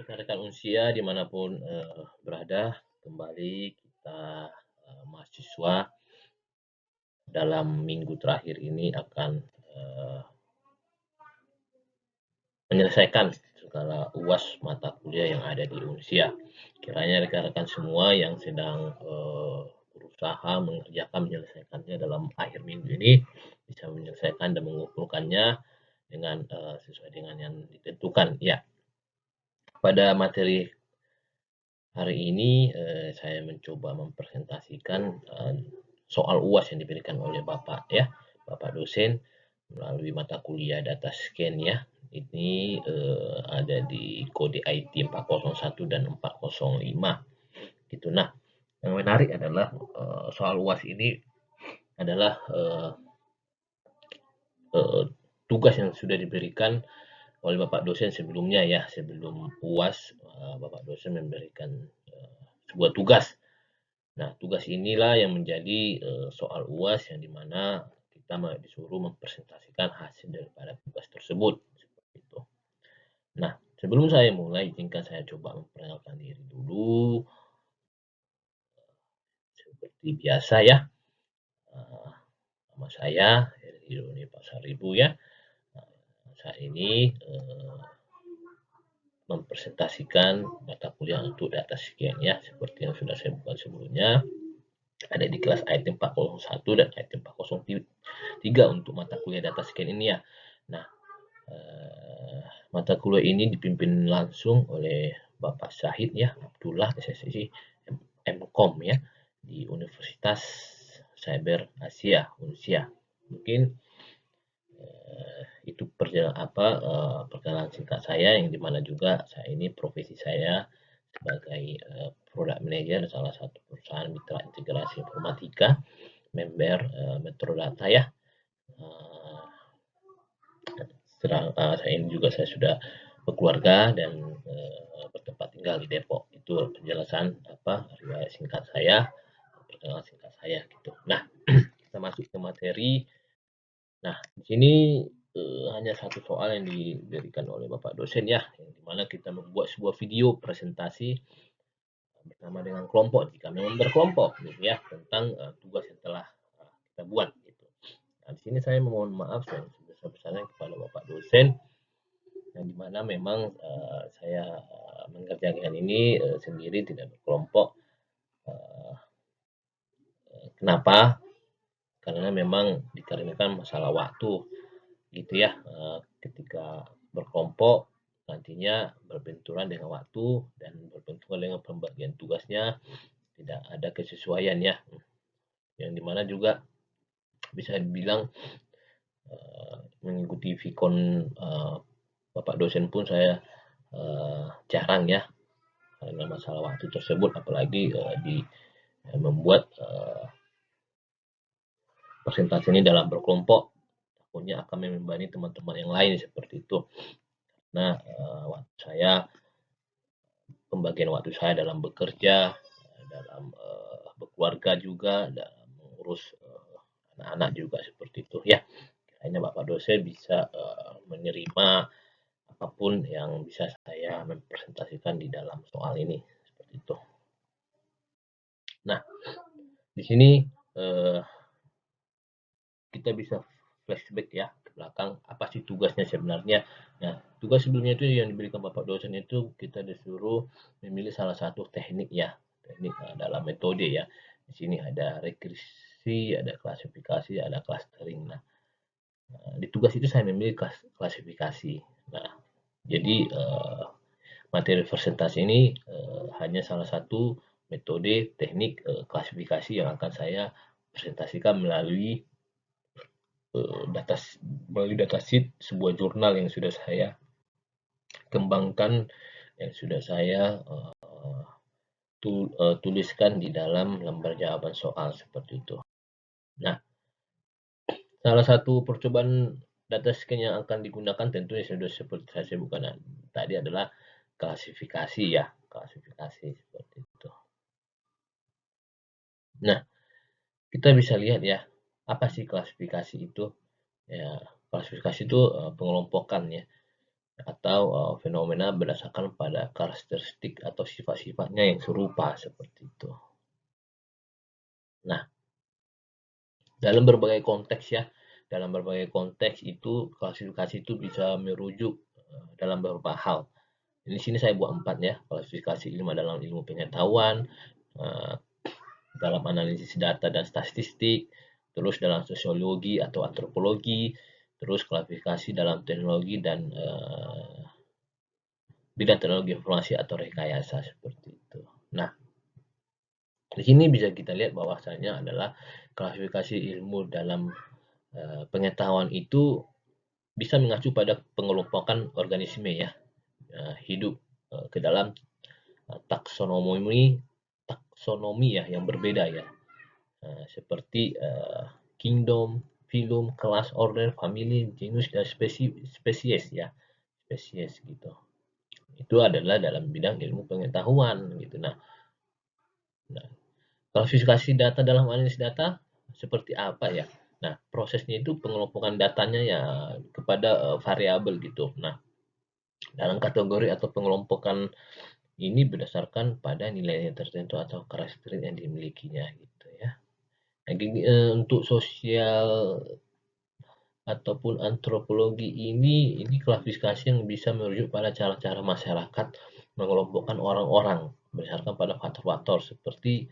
rekan-rekan usia dimanapun berada, kembali kita mahasiswa dalam minggu terakhir ini akan menyelesaikan segala UAS mata kuliah yang ada di Unsia. Kiranya rekan-rekan semua yang sedang berusaha menyelesaikannya dalam akhir minggu ini bisa menyelesaikan dan mengumpulkannya dengan sesuai dengan yang ditentukan. Ya, pada materi hari ini saya mencoba mempresentasikan soal UAS yang diberikan oleh Bapak ya, Bapak dosen melalui mata kuliah data scan ya. Ini ada di kode IT 401 dan 405 gitu. Nah, yang menarik adalah soal UAS ini adalah tugas yang sudah diberikan oleh Bapak dosen sebelumnya ya. Sebelum UAS Bapak dosen memberikan sebuah tugas. Nah, tugas inilah yang menjadi soal UAS yang dimana kita disuruh mempresentasikan hasil daripada tugas tersebut. Seperti itu. Nah, sebelum saya mulai, izinkan saya coba memperkenalkan diri dulu. Seperti biasa ya, nama saya Heri Pasaribu ya. Saat ini mempresentasikan mata kuliah untuk data scan ya, seperti yang sudah saya buat sebelumnya. Ada di kelas item 401 dan item 403 untuk mata kuliah data scan ini ya. Nah, mata kuliah ini dipimpin langsung oleh Bapak Syahid ya, Abdullah SSI MKOM ya, di Universitas Cyber Asia, Unsia. Mungkin itu perkenalan singkat saya, yang dimana juga saya ini profesi saya sebagai product manager salah satu perusahaan mitra integrasi informatika member Metro Data ya. Saya ini juga saya sudah berkeluarga dan bertempat tinggal di Depok. Itu penjelasan riwayat singkat saya, perkenalan singkat saya gitu. Nah, kita masuk ke materi. Nah, di sini hanya satu soal yang diberikan oleh Bapak dosen ya, yang dimana kita membuat sebuah video presentasi bersama dengan kelompok jika memang berkelompok gitu ya, tentang tugas yang telah kita buat gitu. Nah, di sini saya memohon maaf yang sebesar-besarnya kepada Bapak dosen, yang dimana memang saya mengerjakan ini sendiri, tidak berkelompok. Kenapa? Karena memang dikarenakan masalah waktu gitu ya. Ketika berkelompok nantinya berbenturan dengan waktu dan berbenturan dengan pembagian tugasnya, tidak ada kesesuaian ya, yang dimana juga bisa dibilang mengikuti Vkon Bapak dosen pun saya jarang ya, karena masalah waktu tersebut, apalagi membuat presentasi ini dalam berkelompok, takutnya akan membebani teman-teman yang lain seperti itu. Nah, pembagian waktu saya dalam bekerja, dalam berkeluarga juga, dalam mengurus anak-anak juga seperti itu ya. Hanya Bapak dosen bisa menerima apapun yang bisa saya mempresentasikan di dalam soal ini seperti itu. Nah, di sini kita bisa flashback ya ke belakang, apa sih tugasnya sebenarnya. Nah, tugas sebelumnya itu yang diberikan Bapak dosen itu kita disuruh memilih salah satu teknik ya, teknik dalam metode ya. Di sini ada regresi, ada klasifikasi, ada clustering. Nah, di tugas itu saya memilih klasifikasi. Nah, jadi materi presentasi ini hanya salah satu metode teknik klasifikasi yang akan saya presentasikan melalui datasheet sebuah jurnal yang sudah saya kembangkan, yang sudah saya tuliskan di dalam lembar jawaban soal seperti itu. Nah, salah satu percobaan data scan yang akan digunakan tentunya sudah seperti saya sebutkan tadi adalah klasifikasi ya, klasifikasi seperti itu. Nah, kita bisa lihat ya, apa sih klasifikasi itu? Ya, klasifikasi itu pengelompokan ya. atau fenomena berdasarkan pada karakteristik atau sifat-sifatnya yang serupa seperti itu. Nah, dalam berbagai konteks ya, dalam berbagai konteks itu klasifikasi itu bisa merujuk dalam beberapa hal. Di sini saya buat 4 ya, klasifikasi ilmu dalam ilmu pengetahuan, eh, dalam analisis data dan statistik, terus dalam sosiologi atau antropologi, terus klasifikasi dalam teknologi dan bidang teknologi informasi atau rekayasa seperti itu. Nah, di sini bisa kita lihat bahwasanya adalah klasifikasi ilmu dalam pengetahuan itu bisa mengacu pada pengelompokan organisme ya, hidup ke dalam taksonomi taksonomi ya yang berbeda ya, seperti kingdom, phylum, kelas, order, family, genus dan spesies ya, spesies gitu. Itu adalah dalam bidang ilmu pengetahuan gitu. Nah, klasifikasi data dalam analisis data seperti apa ya? Nah, prosesnya itu pengelompokan datanya ya kepada variabel gitu. Nah, dalam kategori atau pengelompokan ini berdasarkan pada nilai tertentu atau karakteristik yang dimilikinya gitu ya. Nah, untuk sosial ataupun antropologi ini klasifikasi yang bisa merujuk pada cara-cara masyarakat mengelompokkan orang-orang berdasarkan pada faktor-faktor seperti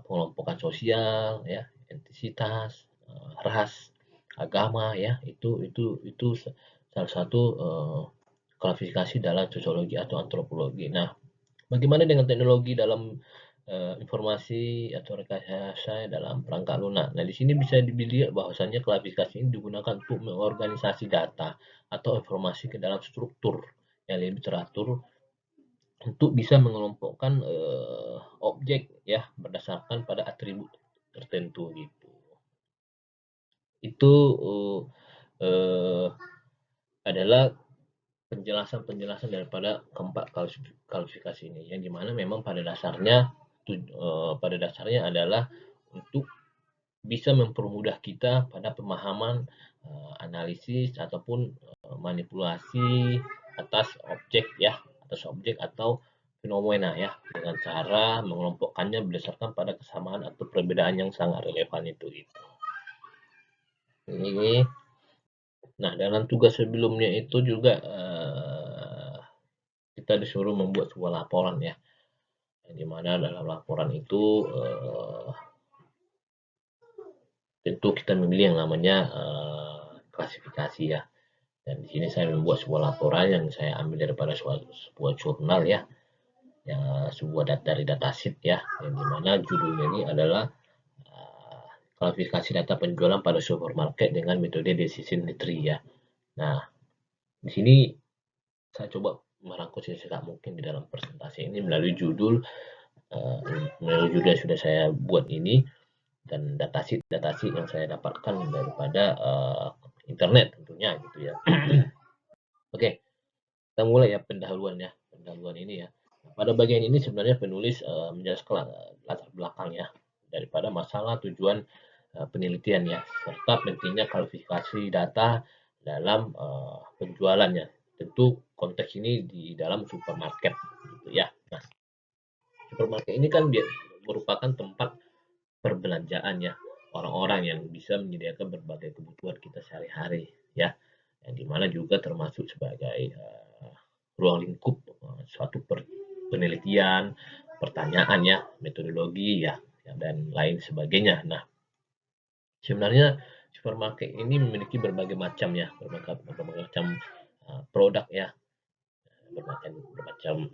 pengelompokan sosial ya, etnisitas, ras, agama ya, itu salah satu klasifikasi dalam sosiologi atau antropologi. Nah, bagaimana dengan teknologi dalam informasi atau rekayasa dalam perangkat lunak? Nah, di sini bisa dilihat bahwasannya klasifikasi ini digunakan untuk mengorganisasi data atau informasi ke dalam struktur yang lebih teratur untuk bisa mengelompokkan objek ya berdasarkan pada atribut tertentu gitu. Itu uh, adalah penjelasan-penjelasan daripada keempat klasifikasi ini yang dimana memang pada dasarnya adalah untuk bisa mempermudah kita pada pemahaman analisis ataupun manipulasi atas objek atau fenomena ya dengan cara mengelompokkannya berdasarkan pada kesamaan atau perbedaan yang sangat relevan itu gitu. Ini nah dalam tugas sebelumnya itu juga kita disuruh membuat sebuah laporan ya, di mana dalam laporan itu tentu kita memilih yang namanya klasifikasi ya. Dan di sini saya membuat sebuah laporan yang saya ambil daripada sebuah jurnal ya, sebuah dari datasheet ya, yang dimana judulnya ini adalah klasifikasi data penjualan pada supermarket dengan metode decision tree ya. Nah, di sini saya coba merangkum sesegak mungkin di dalam presentasi ini melalui judul yang sudah saya buat ini dan datasheet yang saya dapatkan daripada internet tentunya gitu ya. Oke, kita mulai ya pendahuluan ini ya. Pada bagian ini sebenarnya penulis menjelaskan latar belakang ya daripada masalah tujuan penelitian ya serta pentingnya klasifikasi data dalam penjualannya. Tentu konteks ini di dalam supermarket gitu ya. Nah, supermarket ini kan merupakan tempat perbelanjaan ya orang-orang yang bisa menyediakan berbagai kebutuhan kita sehari-hari ya, yang dimana juga termasuk sebagai ruang lingkup suatu penelitian, pertanyaan ya, metodologi ya, dan lain sebagainya. Nah, sebenarnya supermarket ini memiliki berbagai macam ya, berbagai macam produk ya, bermacam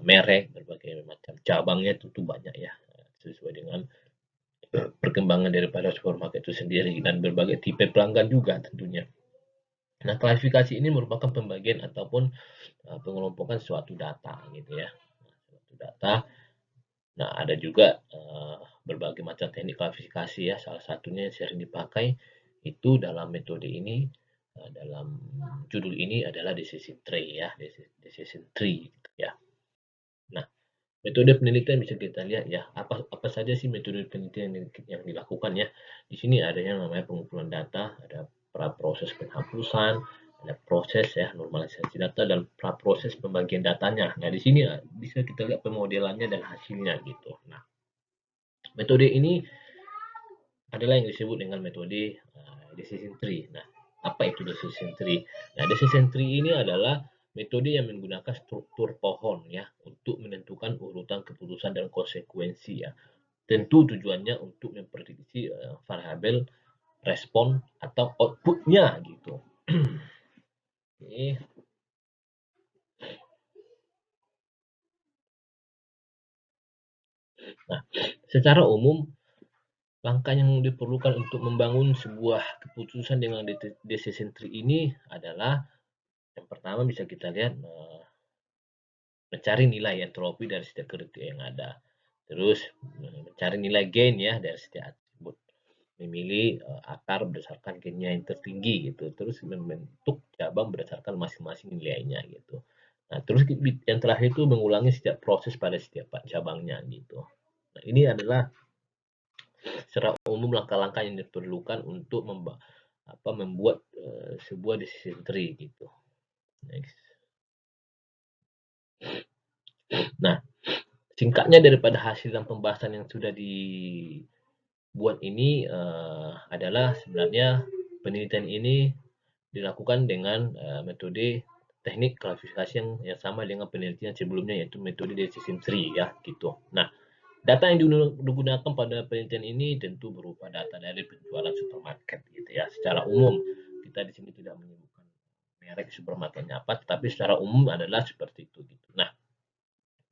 merek, berbagai macam cabangnya tentu banyak ya, sesuai dengan perkembangan daripada supermarket itu sendiri dan berbagai tipe pelanggan juga tentunya. Nah, klasifikasi ini merupakan pembagian ataupun pengelompokan suatu data gitu ya. Suatu data. Nah, ada juga berbagai macam teknik klasifikasi ya. Salah satunya yang sering dipakai itu dalam metode ini dalam judul ini adalah decision tree ya, decision tree gitu ya. Nah, metode penelitian bisa kita lihat ya, apa saja sih metode penelitian yang dilakukan ya. Di sini ada yang namanya pengumpulan data, ada proses penghapusan, ada proses ya normalisasi data dan proses pembagian datanya. Nah, di sini bisa kita lihat pemodelannya dan hasilnya gitu. Nah, metode ini adalah yang disebut dengan metode decision tree. Nah, apa itu decision tree? Nah, decision tree ini adalah metode yang menggunakan struktur pohon ya untuk menentukan urutan keputusan dan konsekuensi ya. Tentu tujuannya untuk memprediksi variabel respon atau outputnya gitu. Oke. Nah, secara umum langkah yang diperlukan untuk membangun sebuah keputusan dengan decision tree ini adalah yang pertama bisa kita lihat mencari nilai entropi dari setiap kriteria yang ada. Terus mencari nilai gain ya dari setiap atribut. Memilih akar berdasarkan gainnya yang tertinggi gitu. Terus membentuk cabang berdasarkan masing-masing nilainya gitu. Nah, terus yang terakhir itu mengulangi setiap proses pada setiap cabangnya gitu. Nah, ini adalah secara umum langkah-langkah yang diperlukan untuk membuat sebuah decision tree gitu. Next. Nah, singkatnya daripada hasil dan pembahasan yang sudah dibuat ini adalah sebenarnya penelitian ini dilakukan dengan metode teknik klasifikasi yang sama dengan penelitian sebelumnya yaitu metode decision tree ya gitu. Nah, data yang digunakan pada penelitian ini tentu berupa data dari penjualan supermarket gitu ya. Secara umum kita di sini tidak menyebutkan merek supermarketnya apa, tetapi secara umum adalah seperti itu gitu. Nah,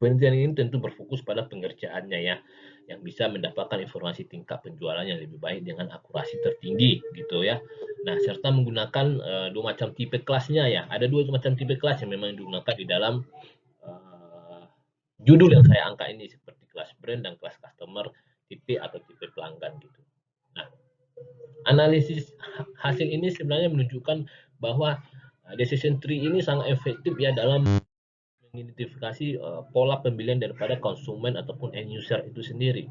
penelitian ini tentu berfokus pada pengerjaannya ya, yang bisa mendapatkan informasi tingkat penjualan yang lebih baik dengan akurasi tertinggi gitu ya. Nah, serta menggunakan dua macam tipe kelasnya ya. Ada dua macam tipe kelas yang memang digunakan di dalam uh, judul yang saya angkat ini seperti kelas brand dan kelas customer, tipe atau tipe pelanggan gitu. Nah, analisis hasil ini sebenarnya menunjukkan bahwa decision tree ini sangat efektif ya dalam mengidentifikasi pola pembelian daripada konsumen ataupun end user itu sendiri.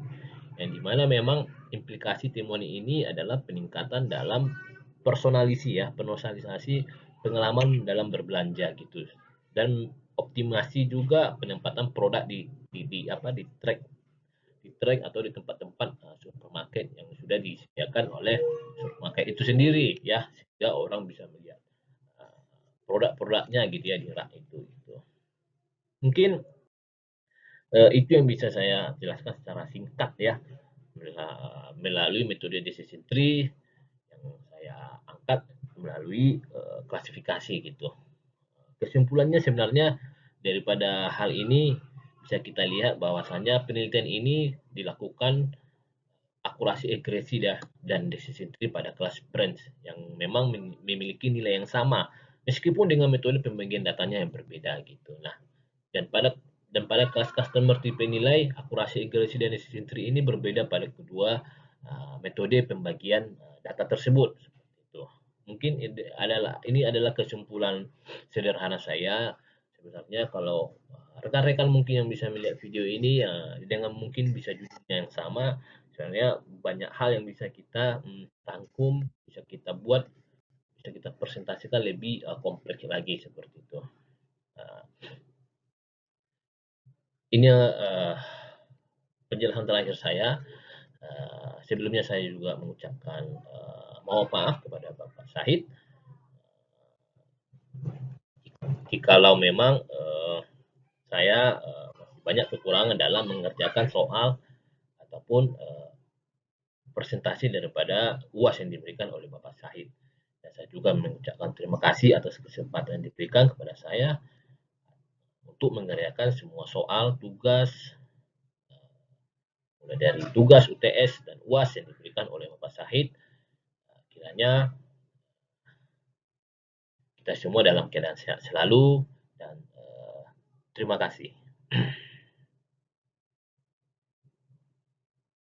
Yang dimana memang implikasi temuan ini adalah peningkatan dalam personalisasi pengalaman dalam berbelanja gitu. Dan optimasi juga penempatan produk di track atau di tempat-tempat supermarket yang sudah disediakan oleh supermarket itu sendiri ya sehingga orang bisa melihat produk-produknya gitu ya di rak itu gitu. Mungkin itu yang bisa saya jelaskan secara singkat ya melalui metode decision tree yang saya angkat melalui klasifikasi gitu. Kesimpulannya sebenarnya daripada hal ini bisa kita lihat bahwasannya penelitian ini dilakukan akurasi akurasi dan decision tree pada kelas branch yang memang memiliki nilai yang sama meskipun dengan metode pembagian datanya yang berbeda gitu. Nah, dan pada kelas customer tipe nilai akurasi akurasi dan decision tree ini berbeda pada kedua metode pembagian data tersebut seperti itu. Mungkin ini adalah kesimpulan sederhana saya. Sebenarnya kalau rekan-rekan mungkin yang bisa melihat video ini ya dengan mungkin bisa judulnya yang sama, sebenarnya banyak hal yang bisa kita rangkum, bisa kita buat, bisa kita presentasikan lebih kompleks lagi seperti itu. Uh, ini penjelasan terakhir saya. Sebelumnya saya juga mengucapkan mohon maaf kepada Bapak Syahid jikalau memang saya banyak kekurangan dalam mengerjakan soal ataupun presentasi daripada UAS yang diberikan oleh Bapak Syahid. Dan saya juga mengucapkan terima kasih atas kesempatan yang diberikan kepada saya untuk mengerjakan semua soal, tugas, mulai dari tugas UTS dan UAS yang diberikan oleh Bapak Syahid. Kiranya kita semua dalam keadaan sehat selalu dan terima kasih.